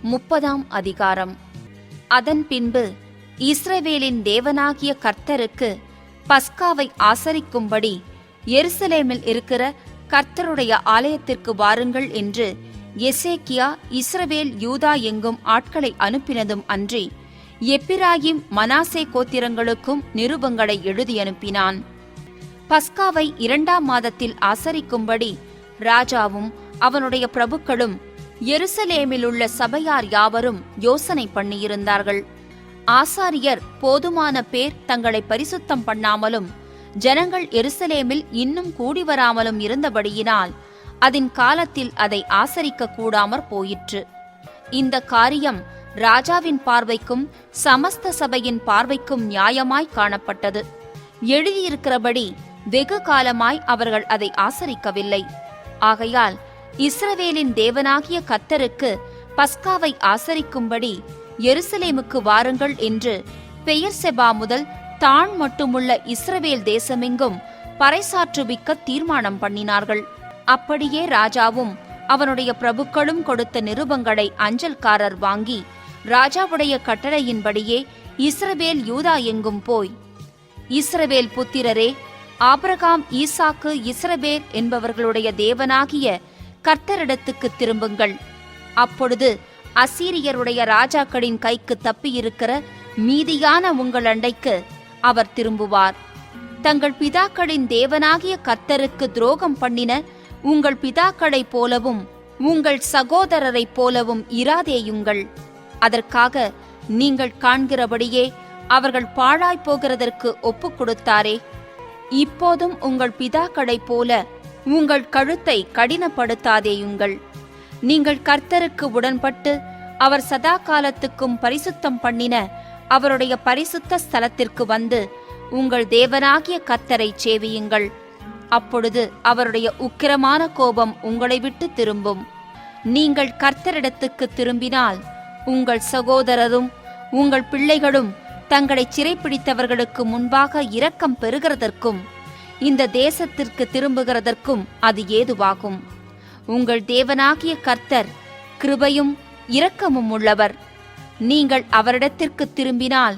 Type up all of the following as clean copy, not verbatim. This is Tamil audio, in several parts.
30ஆம் அதிகாரம். அதன் பின்பு இஸ்ரவேலின் தேவனாகிய கர்த்தருக்கு பஸ்காவை ஆசரிக்கும்படி எருசலேமில் இருக்கிற கர்த்தருடைய ஆலயத்திற்கு வாருங்கள் என்று எசேக்கியா இஸ்ரவேல் யூதா எங்கும் ஆட்களை அனுப்பினதும் அன்றி, எப்பிராயிம் மனாசே கோத்திரங்களுக்கும் நிருபங்களை எழுதி அனுப்பினான். பஸ்காவை 2ஆம் மாதத்தில் ஆசரிக்கும்படி ராஜாவும் அவனுடைய பிரபுக்களும் எருசலேமிலுள்ள சபையார் யாவரும் யோசனை பண்ணியிருந்தார்கள். ஆசாரியர் போதுமான பேர் தங்களை பரிசுத்தம் பண்ணாமலும் ஜனங்கள் எருசலேமில் இன்னும் கூடி வராமலும் இருந்தபடியினால் அதன் காலத்தில் அதை ஆசரிக்க கூடாமற் போயிற்று. இந்த காரியம் ராஜாவின் பார்வைக்கும் சமஸ்த சபையின் பார்வைக்கும் நியாயமாய் காணப்பட்டது. எழுதியிருக்கிறபடி வெகு காலமாய் அவர்கள் அதை ஆசரிக்கவில்லை. ஆகையால் இஸ்ரவேலின் தேவனாகிய கர்த்தருக்கு பஸ்காவை ஆசரிக்கும்படி எருசலேமுக்கு வாருங்கள் என்று பெயர்செபா முதல் தான் மட்டுமுள்ள இஸ்ரவேல் தேசமெங்கும் பறைசாற்றுவிக்க தீர்மானம் பண்ணினார்கள். அப்படியே ராஜாவும் அவனுடைய பிரபுக்களும் கொடுத்த நிருபங்களை அஞ்சல்காரர் வாங்கி ராஜாவுடைய கட்டளையின்படியே இஸ்ரவேல் யூதா எங்கும் போய், இஸ்ரவேல் புத்திரரே, ஆபிரகாம், ஈசாக்கு, இஸ்ரவேல் என்பவர்களுடைய தேவனாகிய கர்த்தரிடத்துக்கு திரும்புங்கள். அப்பொழுது அசீரியருடைய ராஜாக்களின் கைக்கு தப்பியிருக்கிற மீதியான உங்கள் அண்டைக்கு அவர் திரும்புவார். தங்கள் பிதாக்களின் தேவனாகிய கர்த்தருக்கு துரோகம் பண்ணின உங்கள் பிதாக்களைப் போலவும் உங்கள் சகோதரரைப் போலவும் இராதேயுங்கள். அதற்காக நீங்கள் காண்கிறபடியே அவர்கள் பாழாய் போகிறதற்கு ஒப்புக் கொடுத்தாரே. இப்போதும் உங்கள் பிதாக்களைப் போல உங்கள் கழுத்தை கடினப்படுத்தாதேயுங்கள். நீங்கள் கர்த்தருக்கு உடன்பட்டு அவர் சதா காலத்துக்கும் பரிசுத்தம் பண்ணின அவருடைய பரிசுத்த ஸ்தலத்திற்கு வந்து உங்கள் தேவனாகிய கர்த்தரை சேவியுங்கள். அப்பொழுது அவருடைய உக்கிரமான கோபம் உங்களை விட்டு திரும்பும். நீங்கள் கர்த்தரிடத்துக்கு திரும்பினால் உங்கள் சகோதரரும் உங்கள் பிள்ளைகளும் தங்களை சிறைப்பிடித்தவர்களுக்கு முன்பாக இரக்கம் பெறுகிறதற்கும் இந்த தேசத்திற்கு திரும்புகிறதற்கும் அது ஏதுவாகும். உங்கள் தேவனாகிய கர்த்தர் கிருபையும் இரக்கமும் உள்ளவர். நீங்கள் அவரிடத்திற்கு திரும்பினால்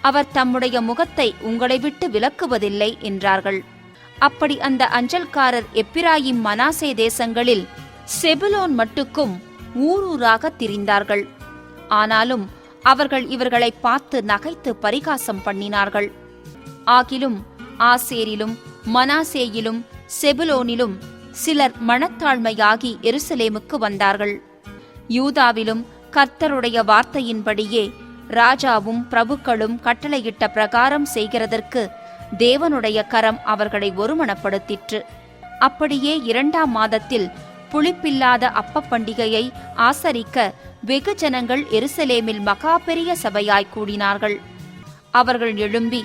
அவர் தம்முடைய முகத்தை உங்களை விட்டு விலக்குவதில்லை என்றார்கள். அப்படி அந்த அஞ்சல்காரர் எப்பிராயிம் மனாசே தேசங்களில் செபுலோன் மட்டுக்கும் ஊரூராக திரிந்தார்கள். ஆனாலும் அவர்கள் இவர்களை பார்த்து நகைத்து பரிகாசம் பண்ணினார்கள். ஆகிலும் ஆசேரிலும் மனாசேயிலும் செபுலோனிலும் சிலர் மனத்தாழ்மையாகி எருசலேமுக்கு வந்தார்கள். யூதாவிலும் கர்த்தருடைய வார்த்தையின்படியே ராஜாவும் பிரபுக்களும் கட்டளையிட்ட பிரகாரம் செய்கிறதற்கு தேவனுடைய கரம் அவர்களை ஒருமனப்படுத்திற்று. அப்படியே 2ஆம் மாதத்தில் புளிப்பில்லாத அப்ப பண்டிகையை ஆசரிக்க வெகு ஜனங்கள் எருசலேமில் மகா பெரிய சபையாய் கூடினார்கள். அவர்கள் எழும்பி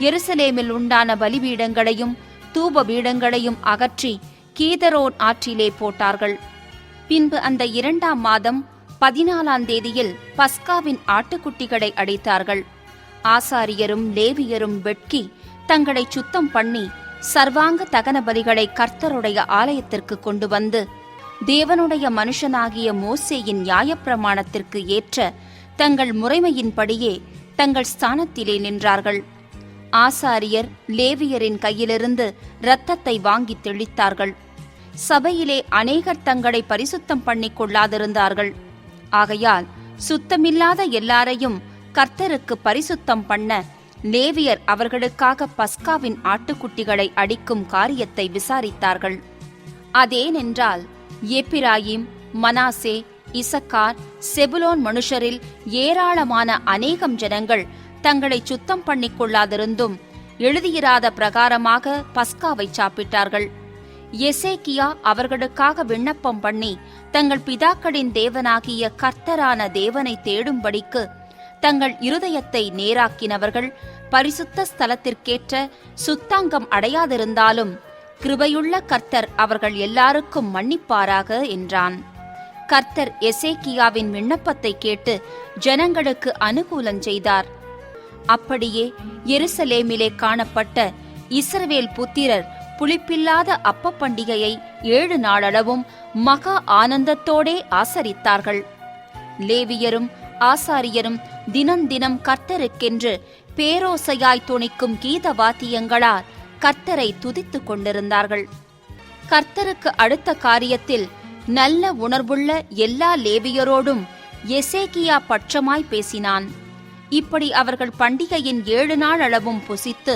எருசலேமில் உண்டான பலிபீடங்களையும் தூப பீடங்களையும் அகற்றி கீதரோன் ஆற்றிலே போட்டார்கள். பின்பு அந்த 2ஆம் மாதம் 14ஆம் தேதியில் பஸ்காவின் ஆட்டுக்குட்டிகளை அடித்தார்கள். ஆசாரியரும் லேவியரும் வெட்கி தங்களை சுத்தம் பண்ணி சர்வாங்க தகன பலிகளை கர்த்தருடைய ஆலயத்திற்கு கொண்டு வந்து தேவனுடைய மனுஷனாகிய மோசேயின் நியாயப்பிரமாணத்திற்கு ஏற்ற தங்கள் முறைமையின்படியே தங்கள் ஸ்தானத்திலே நின்றார்கள். ஆசாரியர் லேவியரின் கையிலிருந்து இரத்தத்தை வாங்கி தெளித்தார்கள். சபையிலே அநேகர் தங்களை பரிசுத்தம் பண்ணிக் கொள்ளாதிருந்தார்கள். ஆகையால் சுத்தமில்லாத எல்லாரையும் கர்த்தருக்கு பரிசுத்தம் பண்ண லேவியர் அவர்களுக்காக பஸ்காவின் ஆட்டுக்குட்டிகளை அடிக்கும் காரியத்தை விசாரித்தார்கள். அதேனென்றால் எப்பிராயிம், மனாசே, இசக்கார், செபுலோன் மனுஷரில் ஏராளமான அநேகம் ஜனங்கள் தங்களை சுத்தம் பண்ணிக் கொள்ளாதிருந்தும் எழுதியிராத பிரகாரமாக பஸ்காவை சாப்பிட்டார்கள். எசேக்கியா அவர்களுக்காக விண்ணப்பம் பண்ணி தங்கள் பிதாக்களின் தேவனாகிய கர்த்தரான தேவனை தேடும்படிக்கு தங்கள் இருதயத்தை நேராக்கினவர்கள் பரிசுத்த ஸ்தலத்திற்கேற்ற சுத்தாங்கம் அடையாதிருந்தாலும் கிருபையுள்ள கர்த்தர் அவர்கள் எல்லாருக்கும் மன்னிப்பாராக என்றான். கர்த்தர் எசேக்கியாவின் விண்ணப்பத்தை கேட்டு ஜனங்களுக்கு அனுகூலம் செய்தார். அப்படியே எருசலேமிலே காணப்பட்ட இஸ்ரவேல் புத்திரர் புளிப்பில்லாத அப்ப பண்டிகையை 7 நாளளவும் மகா ஆனந்தத்தோடே ஆசரித்தார்கள். லேவியரும் ஆசாரியரும் தினந்தினம் கர்த்தருக்கென்று பேரோசையாய் தொனிக்கும் கீத வாத்தியங்களால் கர்த்தரை துதித்துக் கொண்டிருந்தார்கள். கர்த்தருக்கு அடுத்த காரியத்தில் நல்ல உணர்வுள்ள எல்லா லேவியரோடும் எசேக்கியா பட்சமாய் பேசினான். இப்படி அவர்கள் பண்டிகையின் 7 நாள் அளவும் புசித்து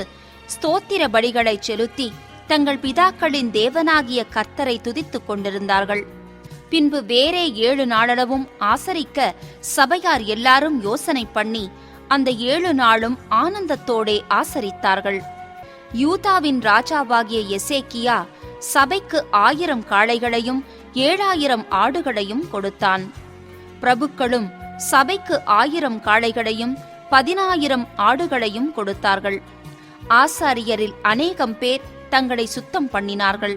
ஸ்தோத்திர பலிகளை செலுத்தி தங்கள் பிதாக்களின் தேவனாகிய கர்த்தரை துதித்துக் கொண்டிருந்தார்கள். பின்பு வேறே 7 நாளளவும் ஆசரிக்க சபையார் எல்லாரும் யோசனை பண்ணி அந்த 7 நாளும் ஆனந்தத்தோடே ஆசரித்தார்கள். யூதாவின் ராஜாவாகிய எசேக்கியா சபைக்கு 1000 காளைகளையும் 7000 ஆடுகளையும் கொடுத்தான். பிரபுக்களும் சபைக்கு 1000 காளைகளையும் 10000 ஆடுகளையும் கொடுத்தார்கள். ஆசாரியரில் அநேகம் பேர் தங்களை சுத்தம் பண்ணினார்கள்.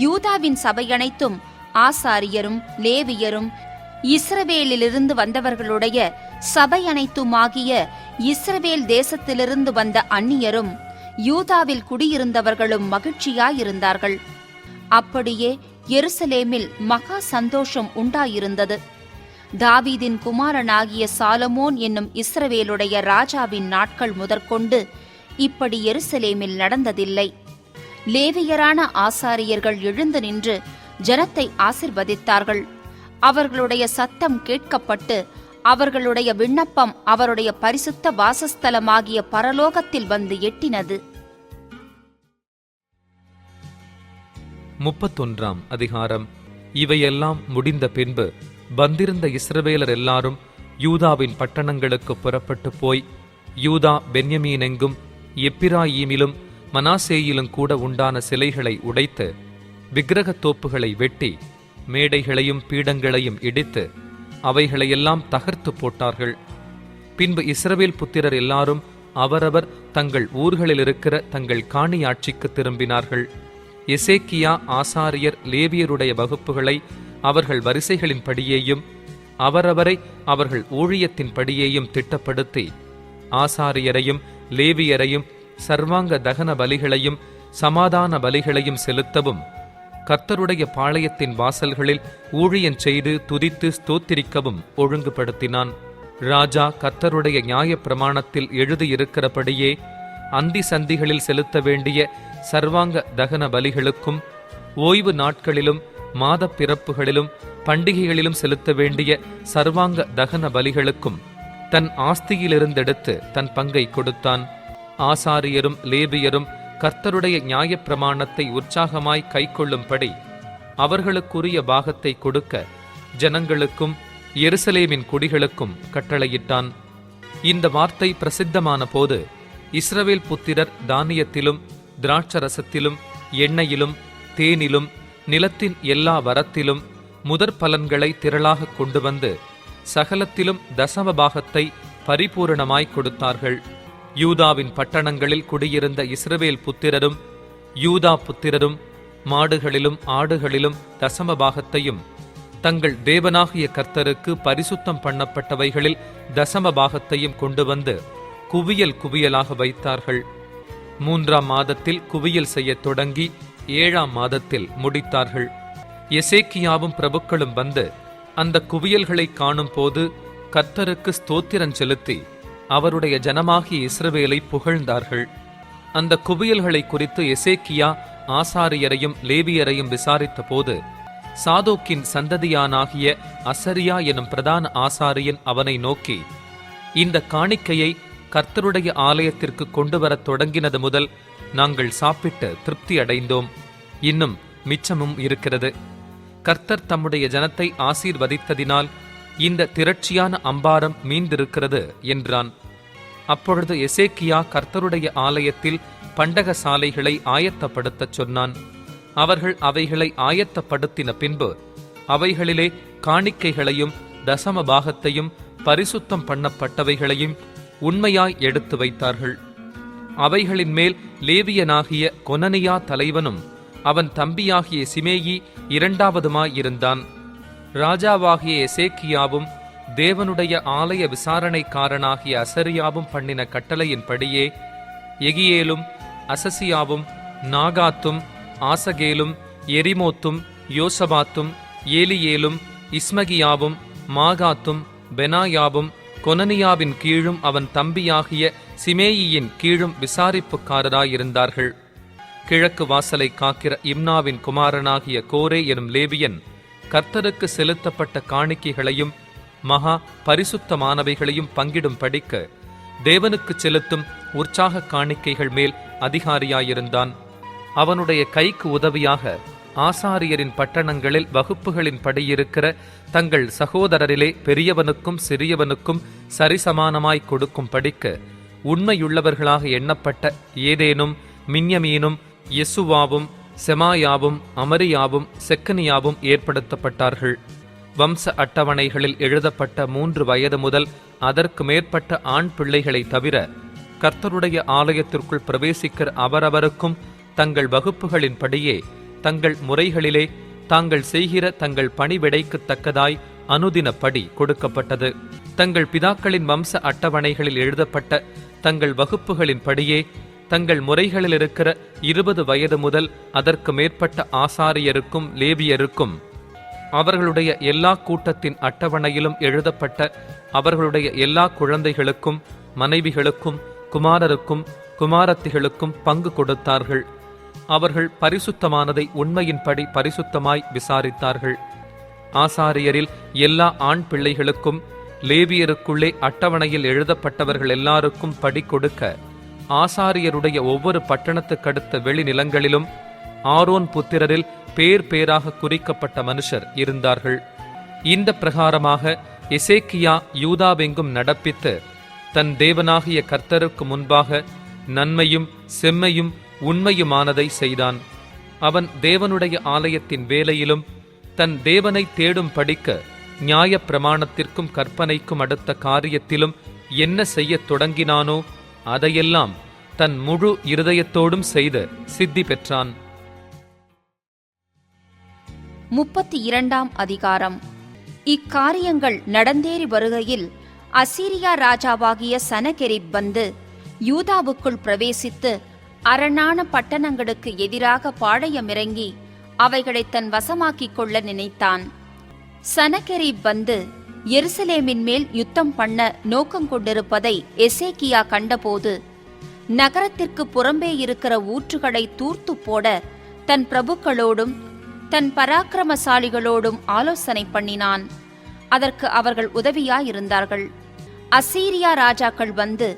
யூதாவின் சபையனைத்தும் ஆசாரியரும் லேவியரும் இஸ்ரவேலிலிருந்து வந்தவர்களுடைய சபையனைத்துமாகிய இஸ்ரவேல் தேசத்திலிருந்து வந்த அந்நியரும் யூதாவில் குடியிருந்தவர்களும் மகிழ்ச்சியாயிருந்தார்கள். அப்படியே எருசலேமில் மகா சந்தோஷம் உண்டாயிருந்தது. தாவீதின் குமாரனாகிய சாலமோன் என்னும் இஸ்ரவேலுடைய ராஜாவின் நாட்கள் முதற்கொண்டு இப்படி எருசலேமில் நடந்ததில்லை. லேவியரான ஆசாரியர்கள் எழுந்து நின்று ஜனத்தை ஆசிர்வதித்தார்கள். அவர்களுடைய சத்தம் கேட்கப்பட்டு அவர்களுடைய விண்ணப்பம் அவருடைய பரிசுத்த வாசஸ்தலமாகிய பரலோகத்தில் வந்து எட்டினது. 31ஆம் அதிகாரம். இவையெல்லாம் முடிந்த பின்பு வந்திருந்த இஸ்ரவேலர் எல்லாரும் யூதாவின் பட்டணங்களுக்கு புறப்பட்டு போய் யூதா பென்யமீனெங்கும் எப்பிராயீமிலும் மனாசேயிலும் கூட உண்டான சிலைகளை உடைத்து விக்கிரகத் தோப்புகளை வெட்டி மேடைகளையும் பீடங்களையும் இடித்து அவைகளையெல்லாம் தகர்த்து போட்டார்கள். பின்பு இஸ்ரவேல் புத்திரர் எல்லாரும் அவரவர் தங்கள் ஊர்களில் இருக்கிற தங்கள் காணியாட்சிக்கு திரும்பினார்கள். எசேக்கியா ஆசாரியர் லேவியருடைய வகுப்புகளை அவர்கள் வரிசைகளின் படியேயும் அவரவரை அவர்கள் ஊழியத்தின் படியேயும் திட்டப்படுத்தி ஆசாரியரையும் லேவியரையும் சர்வாங்க தகன பலிகளையும் சமாதான பலிகளையும் செலுத்தவும் கர்த்தருடைய பாளையத்தின் வாசல்களில் ஊழியன் செய்து துதித்து ஸ்தோத்திரிக்கவும் ஒழுங்குபடுத்தினான். ராஜா கர்த்தருடைய நியாய பிரமாணத்தில் எழுதியிருக்கிறபடியே அந்தி சந்திகளில் செலுத்த வேண்டிய சர்வாங்க தகன பலிகளுக்கும் ஓய்வு நாட்களிலும் மாத பிறப்புகளிலும் பண்டிகைகளிலும் செலுத்த வேண்டிய சர்வாங்க தகன பலிகளுக்கும் தன் ஆஸ்தியிலிருந்தெடுத்து தன் பங்கை கொடுத்தான். ஆசாரியரும் லேவியரும் கர்த்தருடைய நியாயப்பிரமாணத்தை உற்சாகமாய் கைக்கொள்ளும்படி அவர்களுக்குரிய பாகத்தை கொடுக்க ஜனங்களுக்கும் எருசலேமின் குடிகளுக்கும் கட்டளையிட்டான். இந்த வார்த்தை பிரசித்தமான போது இஸ்ரவேல் புத்திரர் தானியத்திலும் திராட்சரசத்திலும் எண்ணெயிலும் தேனிலும் நிலத்தின் எல்லா வரத்திலும் முதற் பலன்களை திரளாக கொண்டு வந்து சகலத்திலும் தசம பாகத்தை பரிபூரணமாய் கொடுத்தார்கள். யூதாவின் பட்டணங்களில் குடியிருந்த இஸ்ரவேல் புத்திரரும் யூதா புத்திரரும் மாடுகளிலும் ஆடுகளிலும் தசம பாகத்தையும் தங்கள் தேவனாகிய கர்த்தருக்கு பரிசுத்தம் பண்ணப்பட்டவைகளில் தசம பாகத்தையும் கொண்டு வந்து குவியல் குவியலாக வைத்தார்கள். 3ஆம் மாதத்தில் குவியல் செய்யத் தொடங்கி 7ஆம் மாதத்தில் முடித்தார்கள். எசேக்கியாவும் பிரபுக்களும் வந்து அந்த குவியல்களை காணும் போது கர்த்தருக்கு ஸ்தோத்திரம் செலுத்தி அவருடைய ஜனமாகிய இஸ்ரவேலை புகழ்ந்தார்கள். அந்த குவியல்களை குறித்து எசேக்கியா ஆசாரியரையும் லேவியரையும் விசாரித்த போது சாதோக்கின் சந்ததியானாகிய அசரியா எனும் பிரதான ஆசாரியன் அவனை நோக்கி, இந்த காணிக்கையை கர்த்தருடைய ஆலயத்திற்கு கொண்டு வரத் தொடங்கினது முதல் நாங்கள் சாப்பிட்டு திருப்தி அடைந்தோம். இன்னும் மிச்சமும் இருக்கிறது. கர்த்தர் தம்முடைய ஜனத்தை ஆசீர்வதித்ததினால் இந்த திரட்சியான அம்பாரம் மீந்திருக்கிறது என்றான். அப்பொழுது எசேக்கியா கர்த்தருடைய ஆலயத்தில் பண்டக சாலைகளை ஆயத்தப்படுத்தச் சொன்னான். அவர்கள் அவைகளை ஆயத்தப்படுத்தின பின்பு அவைகளிலே காணிக்கைகளையும் தசம பாகத்தையும் பரிசுத்தம் பண்ணப்பட்டவைகளையும் உண்மையாய் எடுத்து வைத்தார்கள். அவைகளின் மேல் லேவியனாகிய கொனனியா தலைவனும் அவன் தம்பியாகிய சிமேயி 2வதுமாயிருந்தான். ராஜாவாகிய எசேக்கியாவும் தேவனுடைய ஆலய விசாரணைக்காரனாகிய அசரியாவும் பண்ணின கட்டளையின்படியே எகியேலும் அசசியாவும் நாகாத்தும் ஆசகேலும் எரிமோத்தும் யோசபாத்தும் ஏலியேலும் இஸ்மகியாவும் மாகாத்தும் பெனாயாவும் கொனனியாவின் கீழும் அவன் தம்பியாகிய சிமேயியின் கீழும் விசாரிப்புக்காரராயிருந்தார்கள். கிழக்கு வாசலை காக்கிற இம்னாவின் குமாரனாகிய கோரே எனும் லேவியன் கர்த்தருக்கு செலுத்தப்பட்ட காணிக்கைகளையும் மகா பரிசுத்தமானவைகளையும் பங்கிடும் படிக்க தேவனுக்கு செலுத்தும் உற்சாக காணிக்கைகள் மேல் அதிகாரியாயிருந்தான். அவனுடைய கைக்கு உதவியாக ஆசாரியரின் பட்டணங்களில் வகுப்புகளின் படியிருக்கிற தங்கள் சகோதரரிலே பெரியவனுக்கும் சிறியவனுக்கும் சரிசமானமாய் கொடுக்கும் படிக்க உண்மையுள்ளவர்களாக எண்ணப்பட்ட ஏதேனும் மின்யமீனும் யெசுவாவும் செமாயாவும் அமரியாவும் செக்கனியாவும் ஏற்படுத்தப்பட்டார்கள். வம்ச அட்டவணைகளில் எழுதப்பட்ட 3 வயது முதல் அதற்கு மேற்பட்ட ஆண் பிள்ளைகளை தவிர கர்த்தருடைய ஆலயத்திற்குள் பிரவேசிக்கிற அவரவருக்கும் தங்கள் வகுப்புகளின் படியே தங்கள் முறைகளிலே தாங்கள் செய்கிற தங்கள் பணிவிடைக்கு தக்கதாய் அனுதினப்படி கொடுக்கப்பட்டது. தங்கள் பிதாக்களின் வம்ச அட்டவணைகளில் எழுதப்பட்ட தங்கள் வகுப்புகளின் படியே தங்கள் முறைகளில் இருக்கிற 20 வயது முதல் அதற்கு மேற்பட்ட ஆசாரியருக்கும் லேவியருக்கும் அவர்களுடைய எல்லா கூட்டத்தின் அட்டவணையிலும் எழுதப்பட்ட அவர்களுடைய எல்லா குழந்தைகளுக்கும் மனைவிகளுக்கும் குமாரருக்கும் குமாரத்திகளுக்கும் பங்கு கொடுத்தார்கள். அவர்கள் பரிசுத்தமானதை உண்மையின்படி பரிசுத்தமாய் விசாரித்தார்கள். ஆசாரியரில் எல்லா ஆண் பிள்ளைகளுக்கும் லேவியருக்குள்ளே அட்டவணையில் எழுதப்பட்டவர்கள் எல்லாருக்கும் படி கொடுக்க ஆசாரியருடைய ஒவ்வொரு பட்டணத்துக்கடுத்த வெளிநிலங்களிலும் ஆரோன் புத்திரரில் பேர் பேராக குறிக்கப்பட்ட மனுஷர் இருந்தார்கள். இந்த பிரகாரமாக எசேக்கியா யூதாவெங்கும் நடப்பித்து தன் தேவனாகிய கர்த்தருக்கு முன்பாக நன்மையும் செம்மையும் உண்மையுமானதை செய்தான். அவன் தேவனுடைய ஆலயத்தின் வேலையிலும் தன் தேவனை தேடும் படிக்க நியாய பிரமாணத்திற்கும் கற்பனைக்கும் அடுத்த காரியத்திலும் என்ன செய்யத் தொடங்கினானோ அதையெல்லாம் தன் முழு இருதயத்தோடும் செய்து சித்தி பெற்றான். 32ஆம் அதிகாரம். இக்காரியங்கள் நடந்தேறி வருகையில் அசீரியா ராஜாவாகிய சனகெரிப் வந்து யூதாவுக்குள் பிரவேசித்து அரணான பட்டணங்களுக்கு எதிராக பாளையமிறங்கி அவைகளை தன் வசமாக்கிக் கொள்ள நினைத்தான். சனகெரிப் வந்து எருசலேமின் மேல் யுத்தம் பண்ண நோக்கம் கொண்டிருப்பதை எசேக்கியா கண்டபோது நகரத்திற்கு புறம்பே இருக்கிற ஊற்றுகளை தூர்த்து போட தன் பிரபுக்களோடும் தன் பராக்கிரமசாலிகளோடும் ஆலோசனை பண்ணினான். அதற்கு அவர்கள் உதவியாயிருந்தார்கள். அசீரியா ராஜாக்கள் வந்து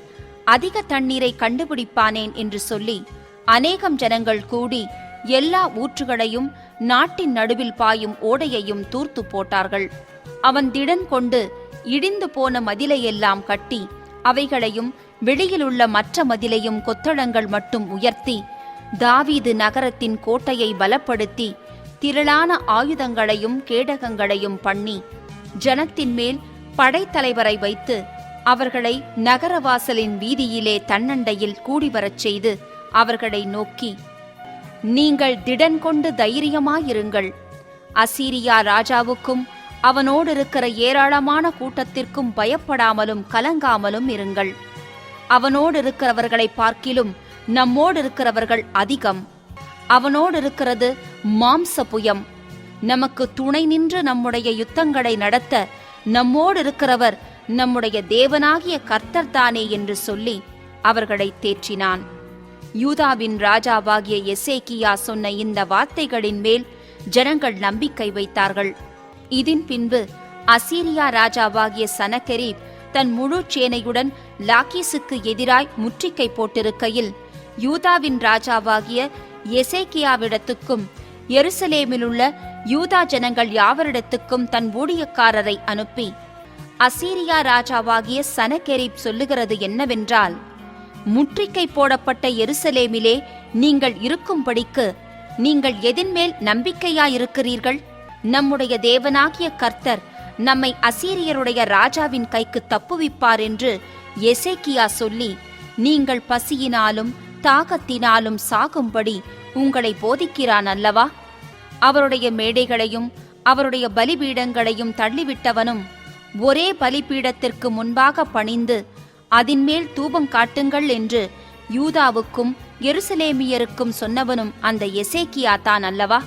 அதிக தண்ணீரை கண்டுபிடிப்பானேன் என்று சொல்லி அநேகம் ஜனங்கள் கூடி எல்லா ஊற்றுகளையும் நாட்டின் நடுவில் பாயும் ஓடையையும் தூர்த்து போட்டார்கள். அவன் திடன் கொண்டு இடிந்து போன மதிலையெல்லாம் கட்டி அவைகளையும் வெளியிலுள்ள மற்ற மதிலையும் கொத்தளங்கள் மட்டும் உயர்த்தி தாவீது நகரத்தின் கோட்டையை பலப்படுத்தி திரளான ஆயுதங்களையும் கேடகங்களையும் பண்ணி ஜனத்தின் மேல் படைத்தலைவரை வைத்து அவர்களை நகரவாசலின் வீதியிலே தன்னண்டையில் கூடிவரச் செய்து அவர்களை நோக்கி, நீங்கள் திடன் கொண்டு தைரியமாயிருங்கள். அசீரியா ராஜாவுக்கும் அவனோடு இருக்கிற ஏராளமான கூட்டத்திற்கும் பயப்படாமலும் கலங்காமலும் இருங்கள். அவனோடு இருக்கிறவர்களை பார்க்கிலும் நம்மோடு இருக்கிறவர்கள் அதிகம். அவனோடு இருக்கிறது மாம்ச புயம். நமக்கு துணை நின்று நம்முடைய யுத்தங்களை நடத்த நம்மோடு இருக்கிறவர் நம்முடைய தேவனாகிய கர்த்தர் தானே என்று சொல்லி அவர்களை தேற்றினான். யூதாவின் ராஜாவாகிய எசேக்கியா சொன்ன இந்த வார்த்தைகளின் மேல் ஜனங்கள் நம்பிக்கை வைத்தார்கள். இதன் பின்பு அசீரியா ராஜாவாகிய சனகெரிப் தன் முழு சேனையுடன் லாக்கீசுக்கு எதிராய் முற்றுகை போட்டிருக்கையில் யூதாவின் ராஜாவாகிய எசேக்கியாவிடத்துக்கும் எருசலேமிலுள்ள யூதா ஜனங்கள் யாவரிடத்துக்கும் தன் ஊழியக்காரரை அனுப்பி, அசீரியா ராஜாவாகிய சனகெரிப் சொல்லுகிறது என்னவென்றால், முற்றுகை போடப்பட்ட எருசலேமிலே நீங்கள் இருக்கும்படிக்கு நீங்கள் எதின்மேல் நம்பிக்கையாயிருக்கிறீர்கள்? நம்முடைய தேவனாகிய கர்த்தர் நம்மை அசீரியருடைய ராஜாவின் கைக்கு தப்புவிப்பார் என்று எசேக்கியா சொல்லி, நீங்கள் பசியினாலும் தாகத்தினாலும் சாகும்படி உங்களை போதிக்கிறான் அல்லவா? அவருடைய மேடைகளையும் அவருடைய பலிபீடங்களையும் தள்ளிவிட்டவனும் ஒரே பலிபீடத்திற்கு முன்பாக பணிந்து அதின்மேல் தூபம் காட்டுங்கள் என்று யூதாவுக்கும் எருசலேமியருக்கும் சொன்னவனும் அந்த எசேக்கியா தான் அல்லவா?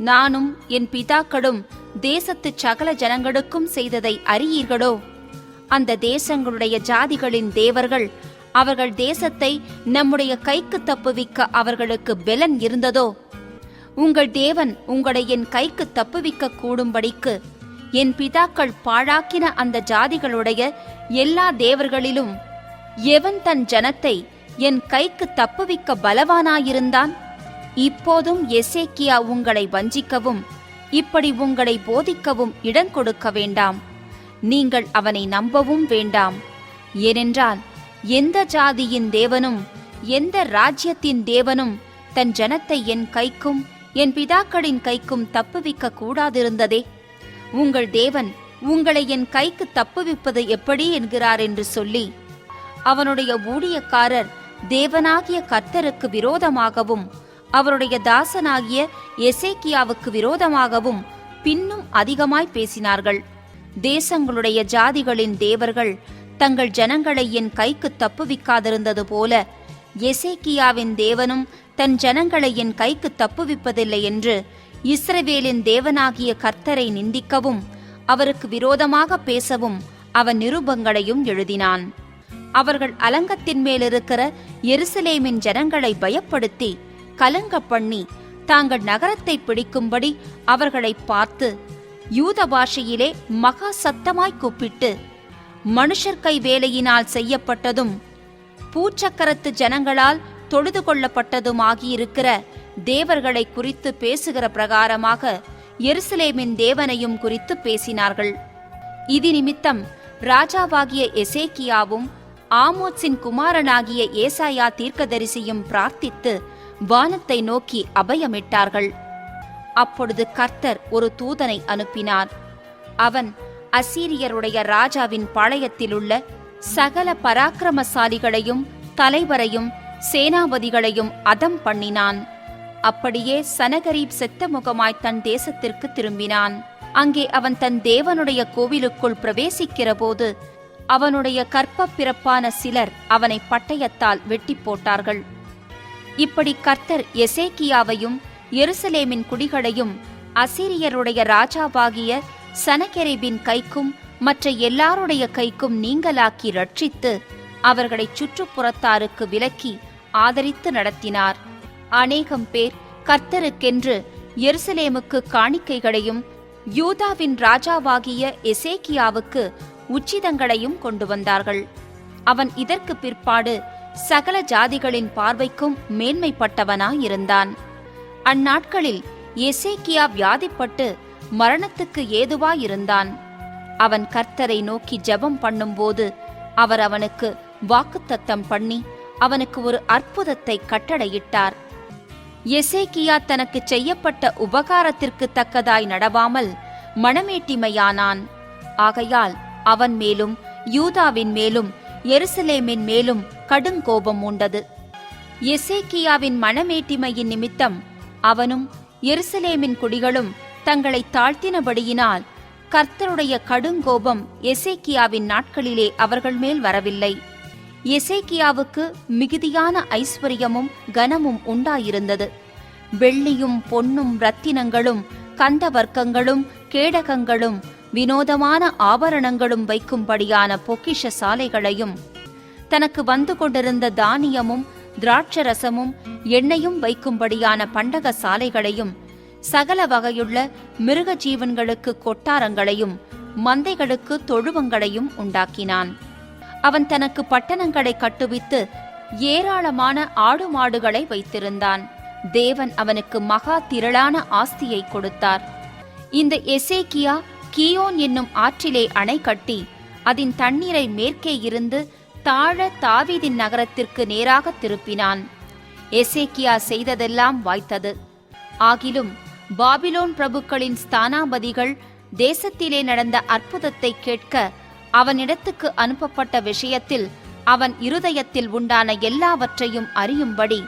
நானும் என் பிதாக்களும் தேசத்து சகல ஜனங்களுக்கும் செய்ததை அறியீர்களோ? அந்த தேசங்களுடைய ஜாதிகளின் தேவர்கள் அவர்கள் தேசத்தை நம்முடைய கைக்கு தப்புவிக்க அவர்களுக்கு பெலன் இருந்ததோ? உங்கள் தேவன் உங்களை என் கைக்கு தப்புவிக்க கூடும்படிக்கு என் பிதாக்கள் பாழாக்கின அந்த ஜாதிகளுடைய எல்லா தேவர்களிலும் எவன் தன் ஜனத்தை என் கைக்கு தப்புவிக்க பலவானாயிருந்தான்? இப்போதும் எசேக்கியா உங்களை வஞ்சிக்கவும் இப்படி உங்களை போதிக்கவும் இடம் கொடுக்க வேண்டாம். நீங்கள் அவனை நம்பவும் வேண்டாம். ஏனென்றால் எந்த ஜாதியின் தேவனும் எந்த ராஜ்யத்தின் தேவனும் தன் ஜனத்தை என் கைக்கும் என் பிதாக்களின் கைக்கும் தப்புவிக்க கூடாதிருந்ததே. உங்கள் தேவன் உங்களை என் கைக்கு தப்புவிப்பது எப்படி என்கிறார் என்று சொல்லி அவனுடைய ஊழியக்காரர் தேவனாகிய கர்த்தருக்கு விரோதமாகவும் அவருடைய தாசனாகிய எசேக்கியாவுக்கு விரோதமாகவும் பின்னும் அதிகமாய் பேசினார்கள். தேசங்களுடைய ஜாதிகளின் தேவர்கள் தங்கள் ஜனங்களை என் கைக்கு தப்புவிக்காதிருந்தது போல எசேக்கியாவின் தேவனும் தன் ஜனங்களை என் கைக்கு தப்புவிப்பதில்லை என்று இஸ்ரவேலின் தேவனாகிய கர்த்தரை நிந்திக்கவும் அவருக்கு விரோதமாக பேசவும் அவன் நிருபங்களையும் எழுதினான். அவர்கள் அலங்கத்தின் மேலிருக்கிற எருசலேமின் ஜனங்களை பயப்படுத்தி கலங்க பண்ணி தாங்கள் நகரத்தை பிடிக்கும்படி அவர்களை பார்த்து யூத பாஷையிலே மகா சத்தமாய் கூப்பிட்டு, மனுஷர் கை வேலையினால் செய்யப்பட்டதும் பூச்சக்கரத்து ஜனங்களால் தொழுது கொள்ளப்பட்டதுமாகியிருக்கிற தேவர்களை குறித்து பேசுகிற பிரகாரமாக எருசலேமின் தேவனையும் குறித்து பேசினார்கள். இது நிமித்தம் ராஜாவாகிய எசேக்கியாவும் ஆமோத்சின் குமாரனாகிய ஏசாயா தீர்க்கதரிசியும் பிரார்த்தித்து வானத்தை நோக்கி அபயமிட்டார்கள். அப்பொழுது கர்த்தர் ஒரு தூதனை அனுப்பினார். அவன் அசீரியருடைய ராஜாவின் பாளையத்திலுள்ள சகல பராக்கிரமசாலிகளையும் தலைவரையும் சேனாபதிகளையும் அதம் பண்ணினான். அப்படியே சனகரீப் செத்த முகமாய் தன் தேசத்திற்கு திரும்பினான். அங்கே அவன் தன் தேவனுடைய கோவிலுக்குள் பிரவேசிக்கிற போது அவனுடைய கற்ப பிறப்பான சிலர் அவனை பட்டயத்தால் வெட்டி போட்டார்கள். இப்படி கர்த்தர் எசேக்கியாவையும் எருசலேமின் குடிகளையும் அசீரியருடைய ராஜாவாகிய சனகெரிபின் கைக்கும் மற்ற எல்லாருடைய கைக்கும் நீங்களாக்கி ரட்சித்து அவர்களை சுற்றுப்புறத்தாருக்கு விலக்கி ஆதரித்து நடத்தினார். அநேகம் பேர் கர்த்தருக்கென்று எருசலேமுக்கு காணிக்கைகளையும் யூதாவின் ராஜாவாகிய எசேக்கியாவுக்கு உச்சிதங்களையும் கொண்டு வந்தார்கள். அவன் இதற்கு பிற்பாடு சகல ஜாதிகளின் பார்வைக்கும் மேன்மைப்பட்டவனாயிருந்தான். அந்நாட்களில் எசேக்கியா வியாதிப்பட்டு மரணத்துக்கு ஏதுவாயிருந்தான். அவன் கர்த்தரை நோக்கி ஜெபம் பண்ணும்போது அவர் அவனுக்கு வாக்குத்தத்தம் பண்ணி அவனுக்கு ஒரு அற்புதத்தை கட்டளையிட்டார். எசேக்கியா தனக்கு செய்யப்பட்ட உபகாரத்திற்கு தக்கதாய் நடவாமல் மனமேட்டிமையானான். ஆகையால் அவன் மேலும் யூதாவின் மேலும் எருசலேமின் மேலும் கடுங்கோபம் உண்டது. எசேக்கியாவின் மனமேட்டிமையின் நிமித்தம் அவனும் எருசலேமின் குடிகளும் தங்களை தாழ்த்தினபடியினால் கர்த்தருடைய கடுங்கோபம் எசேக்கியாவின் நாட்களிலே அவர்கள் மேல் வரவில்லை. எசேக்கியாவுக்கு மிகுதியான ஐஸ்வர்யமும் கனமும் உண்டாயிருந்தது. வெள்ளியும் பொன்னும் இரத்தினங்களும் கந்தவர்க்கங்களும் கேடகங்களும் வினோதமான ஆபரணங்களும் வைக்கும்படியான பொக்கிஷ சாலைகளையும் தனக்கு வந்து கொண்டிருந்த தானியமும் திராட்சரசமும் எண்ணெயும் வைக்கும்படியான பண்டக சாலைகளையும் சகல வகையுள்ள மிருக ஜீவன்களுக்கு கொட்டாரங்களையும் மந்தைகளுக்கு தொழுவங்களையும் உண்டாக்கினான். அவன் தனக்கு பட்டணங்களை கட்டுவித்து ஏராளமான ஆடு மாடுகளை வைத்திருந்தான். தேவன் அவனுக்கு மகா திரளான ஆஸ்தியை கொடுத்தார். இந்த எசேக்கியா கீயோன் என்னும் ஆற்றிலே அணை கட்டி அதன் தண்ணீரை மேற்கே இருந்து தாழ தாவீதின் நகரத்திற்கு நேராக திருப்பினான். எசேக்கியா செய்ததெல்லாம் வாய்த்தது. ஆகிலும் பாபிலோன் பிரபுக்களின் ஸ்தானாபதிகள் தேசத்திலே நடந்த அற்புதத்தை கேட்க அவனிடத்துக்கு அனுப்பப்பட்ட விஷயத்தில் அவன் இருதயத்தில் உண்டான எல்லாவற்றையும் அறியும்படி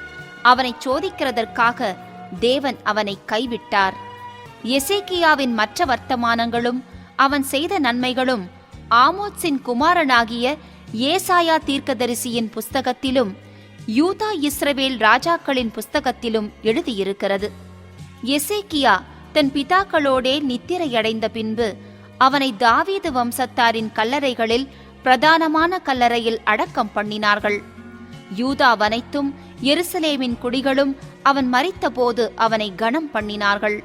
அவனை சோதிக்கிறதற்காக தேவன் அவனை கைவிட்டார். எசேக்கியாவின் மற்ற வர்த்தமானங்களும் அவன் செய்த நன்மைகளும் ஆமோத்சின் குமாரனாகிய ஏசாயா தீர்க்கதரிசியின் புஸ்தகத்திலும் யூதா இஸ்ரவேல் ராஜாக்களின் புஸ்தகத்திலும் எழுதியிருக்கிறது. எசேக்கியா தன் பிதாக்களோடே நித்திரையடைந்த பின்பு அவனை தாவீது வம்சத்தாரின் கல்லறைகளில் பிரதானமான கல்லறையில் அடக்கம் பண்ணினார்கள். யூதாவனைத்தும் எருசலேமின் குடிகளும் அவன் மரித்தபோது அவனை கனம் பண்ணினார்கள்.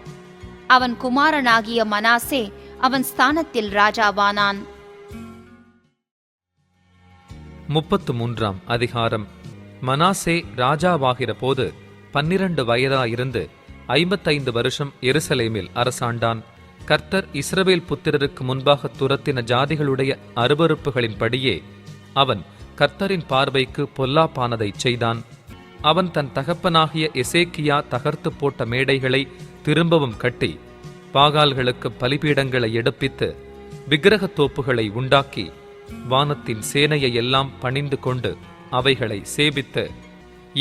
அவன் குமாரனாகிய மனாசே அவன் ஸ்தானத்தில் ராஜாவானான். 33ஆம் அதிகாரம். மனாசே ராஜாவாகிற போது 12 வயதாயிருந்து 55 வருஷம் எருசலேமில் அரசாண்டான். கர்த்தர் இஸ்ரவேல் புத்திரருக்கு முன்பாக துரத்தின ஜாதிகளுடைய அருவருப்புகளின்படியே அவன் கர்த்தரின் பார்வைக்கு பொல்லாப்பானதை செய்தான். அவன் தன் தகப்பனாகிய எசேக்கியா தகர்த்து போட்ட மேடைகளை திரும்பவும் கட்டி பாகால்களுக்கு பலிபீடங்களை எடுப்பித்து விக்கிரகத் தோப்புகளை உண்டாக்கி வானத்தின் சேனையை எல்லாம் பணிந்து கொண்டு அவைகளை சேபித்து,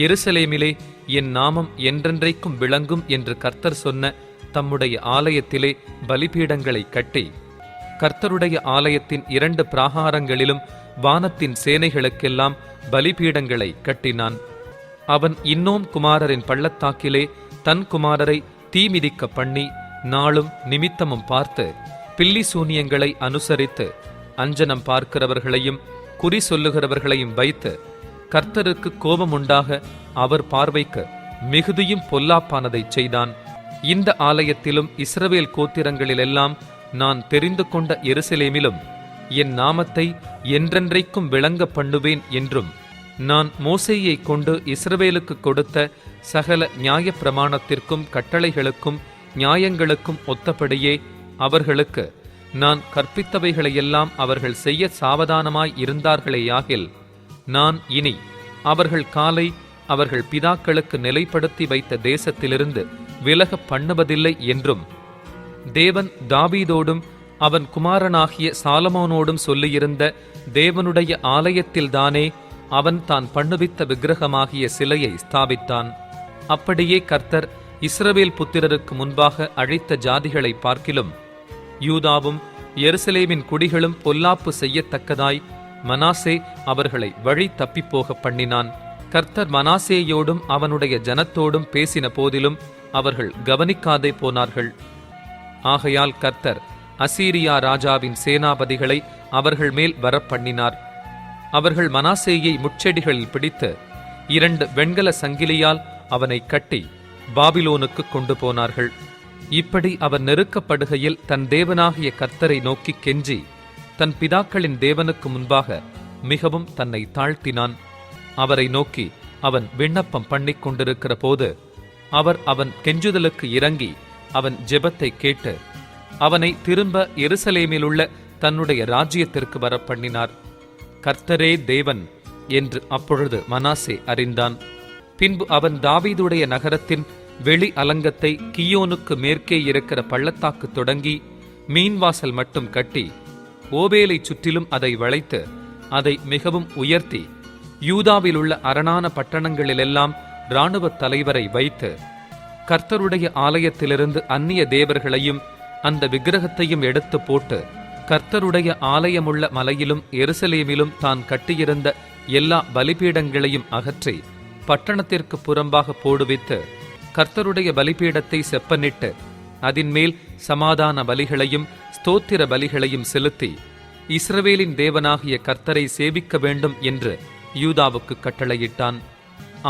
எருசலேமிலே என் நாமம் என்றென்றைக்கும் விளங்கும் என்று கர்த்தர் சொன்ன தம்முடைய ஆலயத்திலே பலிபீடங்களை கட்டி கர்த்தருடைய ஆலயத்தின் 2 பிராகாரங்களிலும் வானத்தின் சேனைகளுக்கெல்லாம் பலிபீடங்களை கட்டினான். அவன் இன்னோம் குமாரரின் பள்ளத்தாக்கிலே தன் குமாரரை தீமிதிக்க பண்ணி நாளும் நிமித்தமும் பார்த்து பில்லி சூனியங்களை அனுசரித்து அஞ்சனம் பார்க்கிறவர்களையும் குறி சொல்லுகிறவர்களையும் வைத்து கர்த்தருக்கு கோபமுண்டாக அவர் பார்வைக்கு மிகுதியும் பொல்லாப்பானதை செய்தான். இந்த ஆலயத்திலும் இஸ்ரவேல் கோத்திரங்களிலெல்லாம் நான் தெரிந்து கொண்ட எருசலேமிலும் என் நாமத்தை என்றென்றைக்கும் விளங்க பண்ணுவேன் என்றும், நான் மோசேயை கொண்டு இஸ்ரவேலுக்கு கொடுத்த சகல நியாயப்பிரமாணத்திற்கும் கட்டளைகளுக்கும் நியாயங்களுக்கும் ஒத்தபடியே அவர்களுக்கு நான் கற்பித்தவைகளையெல்லாம் அவர்கள் செய்ய சாவதானமாய் இருந்தார்களேயாகில், நான் இனி அவர்கள் காலை அவர்கள் பிதாக்களுக்கு நிலைப்படுத்தி வைத்த தேசத்திலிருந்து விலக பண்ணுவதில்லை என்றும், தேவன் தாவீதோடும் அவன் குமாரனாகிய சாலமோனோடும் சொல்லியிருந்த தேவனுடைய ஆலயத்தில்தானே அவன் தான் பண்ணுவித்த விக்கிரகமாகிய சிலையை ஸ்தாபித்தான். அப்படியே கர்த்தர் இஸ்ரவேல் புத்திரருக்கு முன்பாக அழைத்த ஜாதிகளை பார்க்கிலும் யூதாவும் எருசலேமின் குடிகளும் பொல்லாப்பு செய்யத்தக்கதாய் மனாசே அவர்களை வழி தப்பிப்போக பண்ணினான். கர்த்தர் மனாசேயோடும் அவனுடைய ஜனத்தோடும் பேசின போதிலும் அவர்கள் கவனிக்காதே போனார்கள். ஆகையால் கர்த்தர் அசீரியா ராஜாவின் சேனாபதிகளை அவர்கள் மேல் வரப்பண்ணினார். அவர்கள் மனாசேயை முட்செடிகளில் பிடித்து 2 வெண்கல சங்கிலியால் அவனை கட்டி பாபிலோனுக்கு கொண்டு போனார்கள். இப்படி அவன் நெருக்கப்படுகையில் தன் தேவனாகிய கர்த்தரை நோக்கி கெஞ்சி தன் பிதாக்களின் தேவனுக்கு முன்பாக மிகவும் தன்னை தாழ்த்தினான். அவரை நோக்கி அவன் விண்ணப்பம் பண்ணிக் கொண்டிருக்கிற போது அவர் அவன் கெஞ்சுதலுக்கு இறங்கி அவன் ஜெபத்தை கேட்டு அவனை திரும்ப எருசலேமிலுள்ள தன்னுடைய ராஜ்யத்திற்கு வரப்பண்ணினார். கர்த்தரே தேவன் என்று அப்பொழுது மனாசே அறிந்தான். பின்பு அவன் தாவீதுடைய நகரத்தின் வெளி அலங்கத்தை கியோனுக்கு மேற்கே இருக்கிற பள்ளத்தாக்கு தொடங்கி மீன்வாசல் மட்டும் கட்டி ஓபேலை சுற்றிலும் அதை வளைத்து அதை மிகவும் உயர்த்தி யூதாவிலுள்ள அரணான பட்டணங்களிலெல்லாம் இராணுவ தலைவரை வைத்து கர்த்தருடைய ஆலயத்திலிருந்து அந்நிய தேவர்களையும் அந்த விக்கிரகத்தையும் எடுத்து போட்டு கர்த்தருடைய ஆலயமுள்ள மலையிலும் எருசலேமிலும் தான் கட்டியிருந்த எல்லா பலிபீடங்களையும் அகற்றி பட்டணத்திற்கு புறம்பாக போடுவித்து கர்த்தருடைய பலிபீடத்தை செப்பனிட்டு அதின்மேல் சமாதான பலிகளையும் ஸ்தோத்திர பலிகளையும் செலுத்தி இஸ்ரவேலின் தேவனாகிய கர்த்தரை சேவிக்க வேண்டும் என்று யூதாவுக்கு கட்டளையிட்டான்.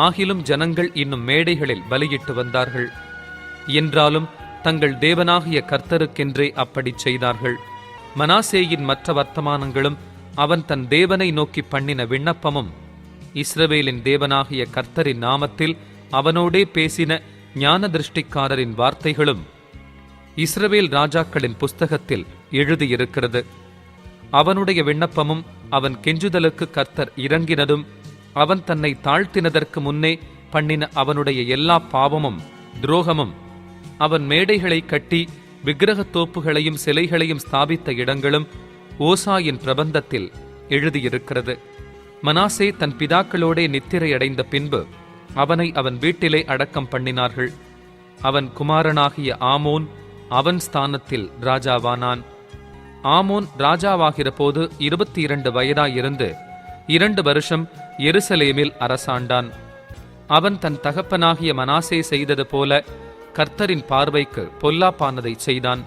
ஆகிலும் ஜனங்கள் இன்னும் மேடைகளில் பலியிட்டு வந்தார்கள். என்றாலும் தங்கள் தேவனாகிய கர்த்தருக்கென்றே அப்படி செய்தார்கள். மனாசேயின் மற்ற வர்த்தமானங்களும் அவன் தன் தேவனை நோக்கி பண்ணின விண்ணப்பமும் இஸ்ரவேலின் தேவனாகிய கர்த்தரின் நாமத்தில் அவனோடே பேசின ஞான திருஷ்டிக்காரரின் வார்த்தைகளும் இஸ்ரவேல் ராஜாக்களின் புஸ்தகத்தில் எழுதியிருக்கிறது. அவனுடைய விண்ணப்பமும் அவன் கெஞ்சுதலுக்கு கர்த்தர் இறங்கினதும் அவன் தன்னை தாழ்த்தினதற்கு முன்னே பண்ணின அவனுடைய எல்லா பாவமும் துரோகமும் அவன் மேடைகளை கட்டி விக்கிரகத் தோப்புகளையும் சிலைகளையும் ஸ்தாபித்த இடங்களும் ஓசாயின் பிரபந்தத்தில் எழுதியிருக்கிறது. மனாசே தன் பிதாக்களோடே நித்திரையடைந்த பின்பு அவனை அவன் வீட்டிலே அடக்கம் பண்ணினார்கள். அவன் குமாரனாகிய ஆமோன் அவன் ஸ்தானத்தில் ராஜாவானான். ஆமோன் ராஜாவாகிற போது 22 வயதாயிருந்து 2 வருஷம் எருசலேமில் அரசாண்டான். அவன் தன் தகப்பனாகிய மனாசே செய்தது போல கர்த்தரின் பார்வைக்கு பொல்லாப்பானதை செய்தான்.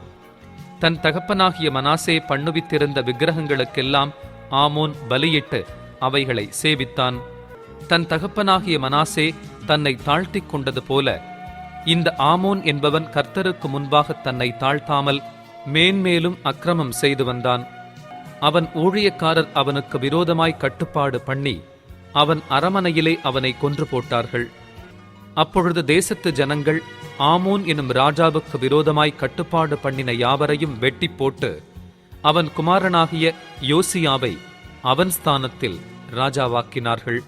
தன் தகப்பனாகிய மனாசே பண்ணுவித்திருந்த விக்கிரகங்களுக்கெல்லாம் ஆமோன் பலியிட்டு அவைகளை சேவித்தான். தன் தகப்பனாகிய மனாசே தன்னை தாழ்த்திக் கொண்டது போல இந்த ஆமோன் என்பவன் கர்த்தருக்கு முன்பாக தன்னை தாழ்த்தாமல் மேன்மேலும் அக்கிரமம் செய்து வந்தான். அவன் ஊழியக்காரர் அவனுக்கு விரோதமாய் கட்டுப்பாடு பண்ணி அவன் அரமனையிலே அவனை கொன்று போட்டார்கள். அப்பொழுது தேசத்து ஜனங்கள் ஆமோன் எனும் ராஜாவுக்கு விரோதமாய் கட்டுப்பாடு பண்ணின யாவரையும் வெட்டி போட்டு அவன் குமாரனாகிய யோசியாவை அவன் ஸ்தானத்தில் ராஜாவாக்கினார்கள்.